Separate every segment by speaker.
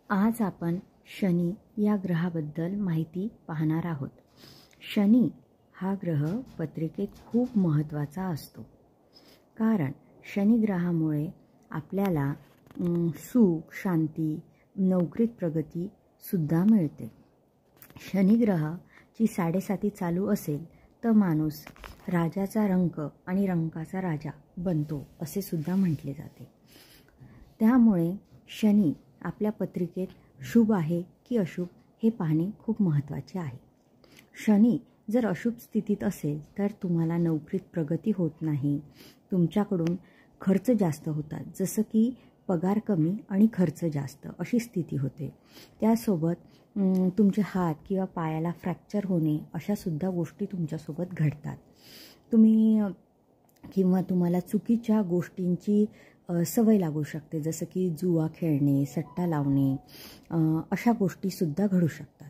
Speaker 1: आज आपण शनी या ग्रहाबद्दल माहिती पाहणार आहोत। शनी हा ग्रह पत्रिकेत खूप महत्त्वाचा असतो, कारण शनी ग्रहामुळे आपल्याला सुख, शांती, नोकरीत प्रगती सुद्धा मिळते। शनी ग्रहाची 7.5 चालू असेल तर माणूस राजाचा रंक आणि रंकाचा राजा बनतो असे सुद्धा म्हटले जाते। त्यामुळे शनी आपल्या पत्रिकेत शुभ आहे की अशुभ हे पाहणे खूप महत्त्वाचे आहे। शनी जर अशुभ स्थितीत असेल तर तुम्हाला नोकरीत प्रगती होत नाही, तुमच्याकडून खर्च जास्त होतात, जसं की पगार कमी आणि खर्च जास्त अशी स्थिती होते। त्यासोबत तुमचे हात किंवा पायाला फ्रॅक्चर होणे अशा सुद्धा गोष्टी तुमच्यासोबत घडतात। तुम्हाला चुकीच्या गोष्टींची सवय लागू शकते, जसं की जुआ खेळणे, सट्टा लावणे अशा गोष्टीसुद्धा घडू शकतात।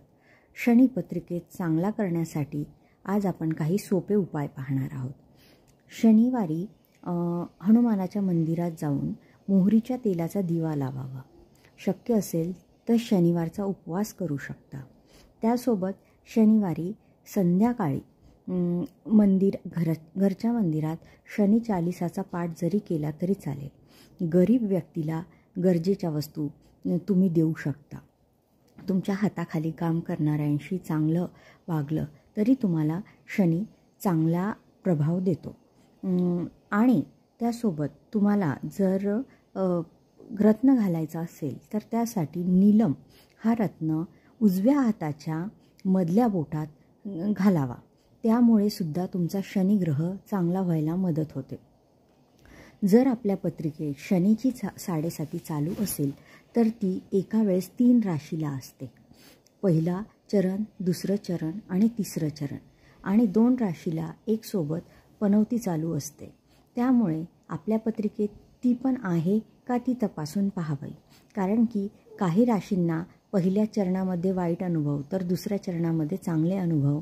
Speaker 1: शनी पत्रिकेत चांगला करण्यासाठी आज आपण काही सोपे उपाय पाहणार आहोत। शनिवारी हनुमानाच्या मंदिरात जाऊन मोहरीच्या तेलाचा दिवा लावावा। शक्य असेल तर शनिवारचा उपवास करू शकता। त्यासोबत शनिवारी संध्याकाळी घरच्या मंदिरात शनी चालीसाचा पाठ जरी केला तरी चालेल। गरीब व्यक्तीला गरजेच्या वस्तू तुम्ही देऊ शकता। तुमच्या हाताखाली काम करणाऱ्यांशी चांगलं वागलं तरी तुम्हाला शनी चांगला प्रभाव देतो। आणि त्यासोबत तुम्हाला जर रत्न घालायचा असेल तर त्यासाठी नीलम हा रत्न उजव्या हाताच्या मधल्या बोटात घालावा, त्यामुळे सुद्धा तुमचा शनी ग्रह चांगला व्हायला मदत होते। जर आपल्या पत्रिकेत शनीची 7.5 चालू असेल तर ती एका वेळेस 3 राशीला असते। पहिला चरण, दुसरं चरण आणि तिसरं चरण, आणि 2 राशीला एक सोबत पनौती चालू असते। त्यामुळे आपल्या पत्रिकेत ती पण आहे का ती तपासून पाहावी, कारण की काही राशींना पहिल्या चरणामध्ये वाईट अनुभव तर दुसऱ्या चरणामध्ये चांगले अनुभव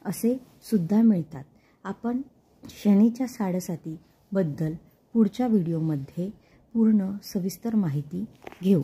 Speaker 1: असे सुद्धा मिळतात। आपण शनीच्या 7.5 बद्दल पुढच्या व्हिडिओमध्ये पूर्ण सविस्तर माहिती घेऊ।